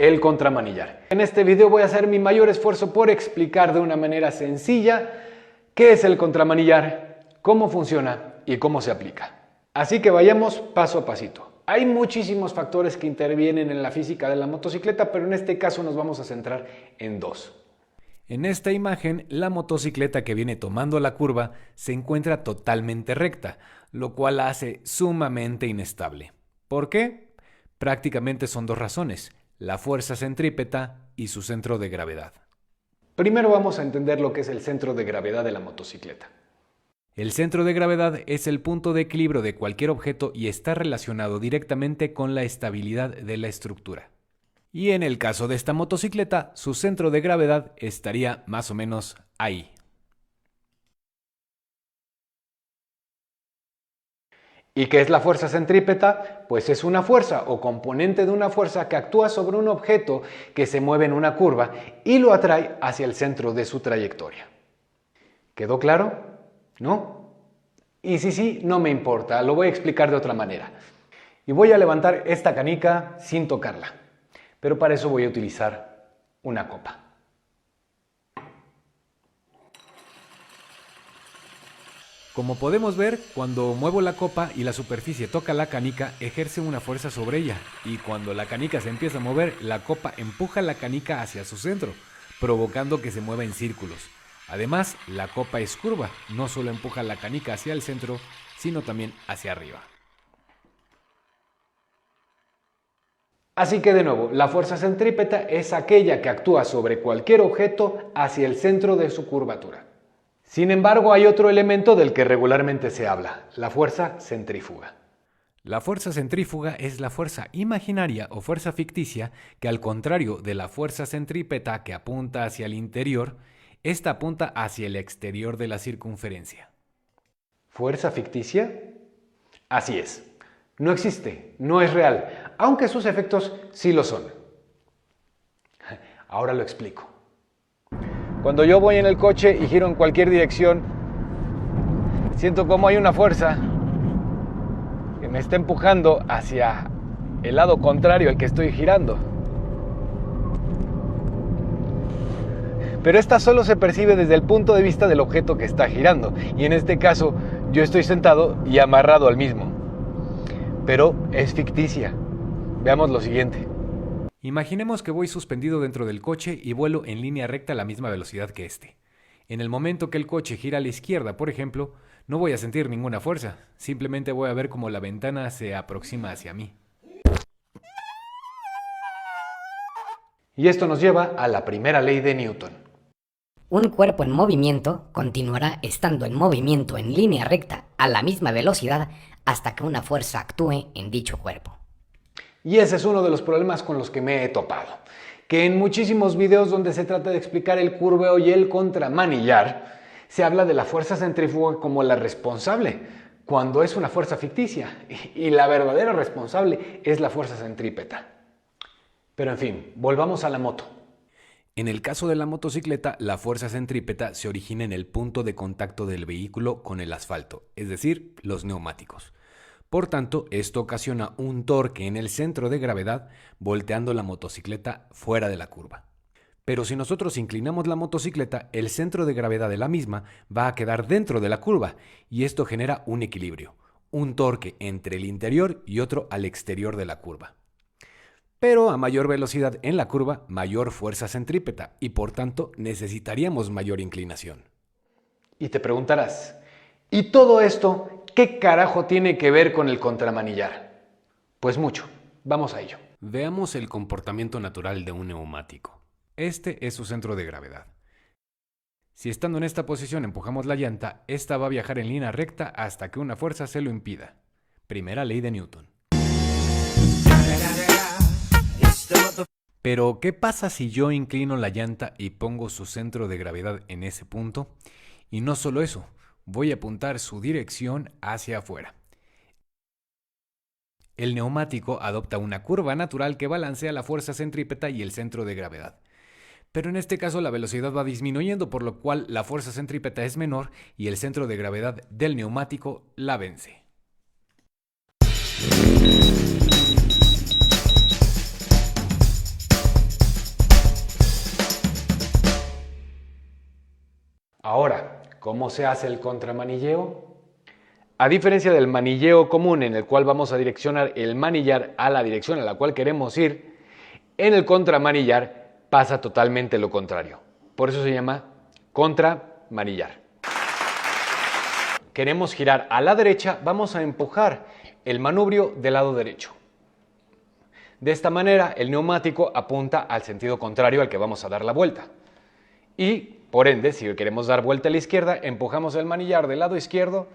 el contramanillar. En este video voy a hacer mi mayor esfuerzo por explicar de una manera sencilla qué es el contramanillar, cómo funciona y cómo se aplica. Así que vayamos paso a pasito. Hay muchísimos factores que intervienen en la física de la motocicleta, pero en este caso nos vamos a centrar en dos. En esta imagen, la motocicleta que viene tomando la curva se encuentra totalmente recta, lo cual la hace sumamente inestable. ¿Por qué? Prácticamente son dos razones: la fuerza centrípeta y su centro de gravedad. Primero vamos a entender lo que es el centro de gravedad de la motocicleta. El centro de gravedad es el punto de equilibrio de cualquier objeto y está relacionado directamente con la estabilidad de la estructura. Y en el caso de esta motocicleta, su centro de gravedad estaría más o menos ahí. ¿Y qué es la fuerza centrípeta? Pues es una fuerza o componente de una fuerza que actúa sobre un objeto que se mueve en una curva y lo atrae hacia el centro de su trayectoria. ¿Quedó claro? ¿No? Y si sí, no me importa, lo voy a explicar de otra manera. Y voy a levantar esta canica sin tocarla, pero para eso voy a utilizar una copa. Como podemos ver, cuando muevo la copa y la superficie toca la canica, ejerce una fuerza sobre ella, y cuando la canica se empieza a mover, la copa empuja la canica hacia su centro, provocando que se mueva en círculos. Además, la copa es curva, no solo empuja la canica hacia el centro, sino también hacia arriba. Así que de nuevo, la fuerza centrípeta es aquella que actúa sobre cualquier objeto hacia el centro de su curvatura. Sin embargo, hay otro elemento del que regularmente se habla: la fuerza centrífuga. La fuerza centrífuga es la fuerza imaginaria o fuerza ficticia que, al contrario de la fuerza centrípeta que apunta hacia el interior, esta apunta hacia el exterior de la circunferencia. ¿Fuerza ficticia? Así es. No existe, no es real, aunque sus efectos sí lo son. Ahora lo explico. Cuando yo voy en el coche y giro en cualquier dirección, siento como hay una fuerza que me está empujando hacia el lado contrario al que estoy girando. Pero esta solo se percibe desde el punto de vista del objeto que está girando, y en este caso yo estoy sentado y amarrado al mismo. Pero es ficticia. Veamos lo siguiente. Imaginemos que voy suspendido dentro del coche y vuelo en línea recta a la misma velocidad que este. En el momento que el coche gira a la izquierda, por ejemplo, no voy a sentir ninguna fuerza, simplemente voy a ver cómo la ventana se aproxima hacia mí. Y esto nos lleva a la primera ley de Newton. Un cuerpo en movimiento continuará estando en movimiento en línea recta a la misma velocidad hasta que una fuerza actúe en dicho cuerpo. Y ese es uno de los problemas con los que me he topado, que en muchísimos videos donde se trata de explicar el curveo y el contramanillar, se habla de la fuerza centrífuga como la responsable, cuando es una fuerza ficticia, y la verdadera responsable es la fuerza centrípeta. Pero en fin, volvamos a la moto. En el caso de la motocicleta, la fuerza centrípeta se origina en el punto de contacto del vehículo con el asfalto, es decir, los neumáticos. Por tanto, esto ocasiona un torque en el centro de gravedad, volteando la motocicleta fuera de la curva. Pero si nosotros inclinamos la motocicleta, el centro de gravedad de la misma va a quedar dentro de la curva, y esto genera un equilibrio, un torque entre el interior y otro al exterior de la curva. Pero a mayor velocidad en la curva, mayor fuerza centrípeta, y por tanto necesitaríamos mayor inclinación. Y te preguntarás, ¿y todo esto qué carajo tiene que ver con el contramanillar? Pues mucho, vamos a ello. Veamos el comportamiento natural de un neumático. Este es su centro de gravedad. Si estando en esta posición empujamos la llanta, esta va a viajar en línea recta hasta que una fuerza se lo impida. Primera ley de Newton. Pero, ¿qué pasa si yo inclino la llanta y pongo su centro de gravedad en ese punto? Y no solo eso, voy a apuntar su dirección hacia afuera. El neumático adopta una curva natural que balancea la fuerza centrípeta y el centro de gravedad. Pero en este caso la velocidad va disminuyendo, por lo cual la fuerza centrípeta es menor y el centro de gravedad del neumático la vence. Ahora, ¿cómo se hace el contramanilleo? A diferencia del manilleo común en el cual vamos a direccionar el manillar a la dirección a la cual queremos ir, en el contramanillar pasa totalmente lo contrario. Por eso se llama contramanillar. Queremos girar a la derecha, vamos a empujar el manubrio del lado derecho. De esta manera el neumático apunta al sentido contrario al que vamos a dar la vuelta. Y por ende, si queremos dar vuelta a la izquierda, empujamos el manillar del lado izquierdo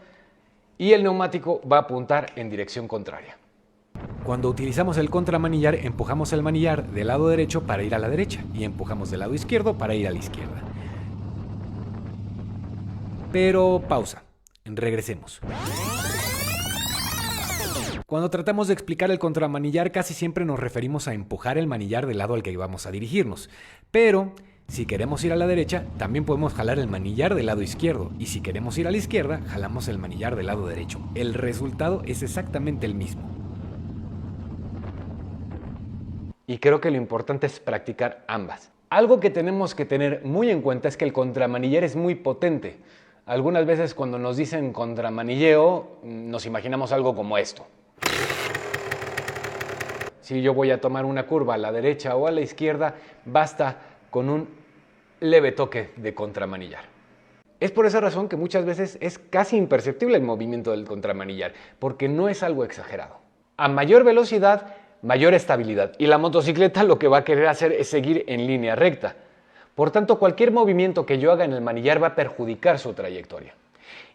y el neumático va a apuntar en dirección contraria. Cuando utilizamos el contramanillar, empujamos el manillar del lado derecho para ir a la derecha y empujamos del lado izquierdo para ir a la izquierda. Pero pausa, regresemos. Cuando tratamos de explicar el contramanillar, casi siempre nos referimos a empujar el manillar del lado al que vamos a dirigirnos. Pero si queremos ir a la derecha, también podemos jalar el manillar del lado izquierdo. Y si queremos ir a la izquierda, jalamos el manillar del lado derecho. El resultado es exactamente el mismo. Y creo que lo importante es practicar ambas. Algo que tenemos que tener muy en cuenta es que el contramanillar es muy potente. Algunas veces cuando nos dicen contramanilleo, nos imaginamos algo como esto. Si yo voy a tomar una curva a la derecha o a la izquierda, basta con un leve toque de contramanillar. Es por esa razón que muchas veces es casi imperceptible el movimiento del contramanillar, porque no es algo exagerado. A mayor velocidad, mayor estabilidad, y la motocicleta lo que va a querer hacer es seguir en línea recta. Por tanto, cualquier movimiento que yo haga en el manillar va a perjudicar su trayectoria.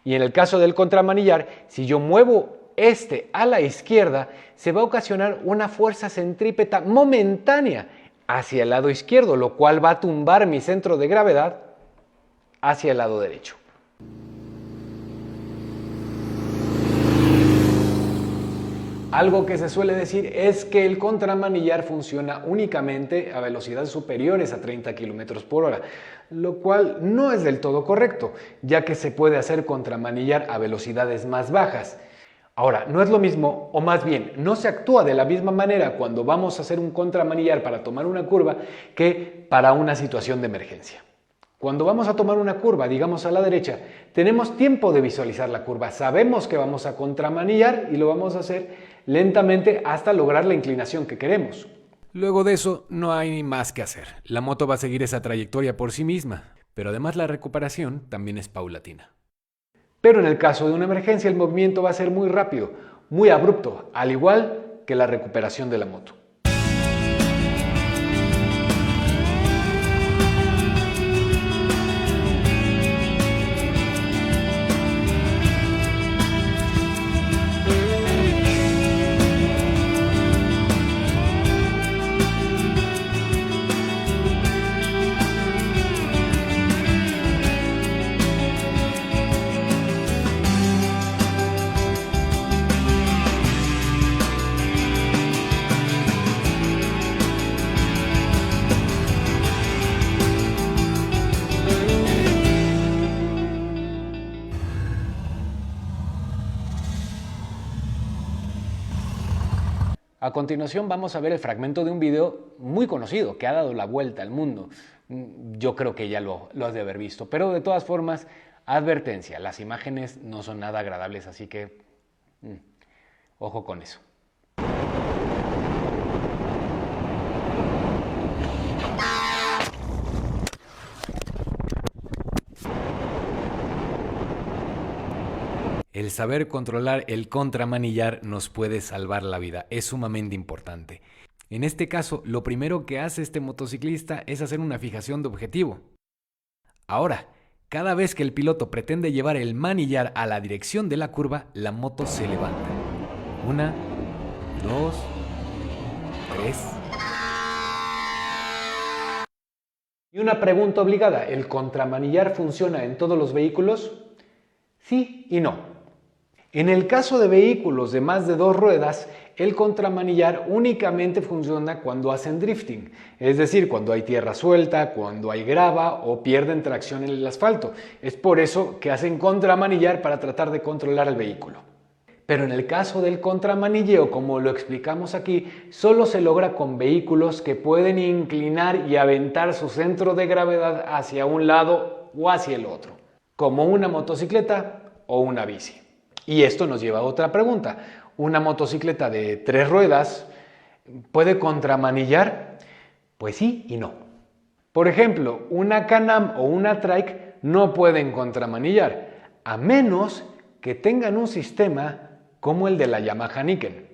Y en el caso del contramanillar, si yo muevo este a la izquierda, se va a ocasionar una fuerza centrípeta momentánea hacia el lado izquierdo, lo cual va a tumbar mi centro de gravedad hacia el lado derecho. Algo que se suele decir es que el contramanillar funciona únicamente a velocidades superiores a 30 km por hora, lo cual no es del todo correcto, ya que se puede hacer contramanillar a velocidades más bajas. Ahora, no es lo mismo, o más bien, no se actúa de la misma manera cuando vamos a hacer un contramanillar para tomar una curva que para una situación de emergencia. Cuando vamos a tomar una curva, digamos a la derecha, tenemos tiempo de visualizar la curva, sabemos que vamos a contramanillar y lo vamos a hacer lentamente hasta lograr la inclinación que queremos. Luego de eso, no hay más que hacer. La moto va a seguir esa trayectoria por sí misma, pero además la recuperación también es paulatina. Pero en el caso de una emergencia, el movimiento va a ser muy rápido, muy abrupto, al igual que la recuperación de la moto. A continuación vamos a ver el fragmento de un video muy conocido que ha dado la vuelta al mundo. Yo creo que ya lo has de haber visto, pero de todas formas, advertencia, las imágenes no son nada agradables, así que ojo con eso. El saber controlar el contramanillar nos puede salvar la vida, es sumamente importante. En este caso, lo primero que hace este motociclista es hacer una fijación de objetivo. Ahora, cada vez que el piloto pretende llevar el manillar a la dirección de la curva, la moto se levanta. 1, 2, 3. Y una pregunta obligada, ¿el contramanillar funciona en todos los vehículos? Sí y no. En el caso de vehículos de más de 2 ruedas, el contramanillar únicamente funciona cuando hacen drifting, es decir, cuando hay tierra suelta, cuando hay grava o pierden tracción en el asfalto. Es por eso que hacen contramanillar para tratar de controlar el vehículo. Pero en el caso del contramanilleo, como lo explicamos aquí, solo se logra con vehículos que pueden inclinar y aventar su centro de gravedad hacia un lado o hacia el otro. como una motocicleta o una bici. Y esto nos lleva a otra pregunta. ¿Una motocicleta de 3 ruedas puede contramanillar? Pues sí y no. Por ejemplo, una Can-Am o una Trike no pueden contramanillar, a menos que tengan un sistema como el de la Yamaha Niken.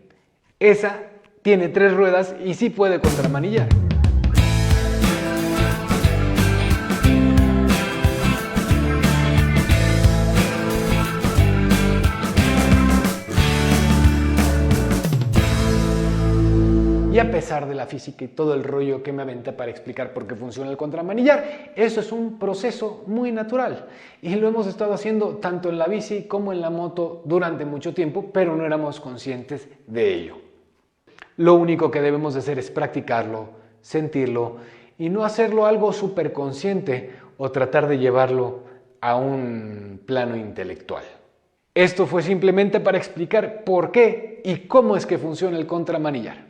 Esa tiene 3 ruedas y sí puede contramanillar. Y a pesar de la física y todo el rollo que me aventé para explicar por qué funciona el contramanillar, eso es un proceso muy natural. Y lo hemos estado haciendo tanto en la bici como en la moto durante mucho tiempo, pero no éramos conscientes de ello. Lo único que debemos de hacer es practicarlo, sentirlo y no hacerlo algo súper consciente o tratar de llevarlo a un plano intelectual. Esto fue simplemente para explicar por qué y cómo es que funciona el contramanillar.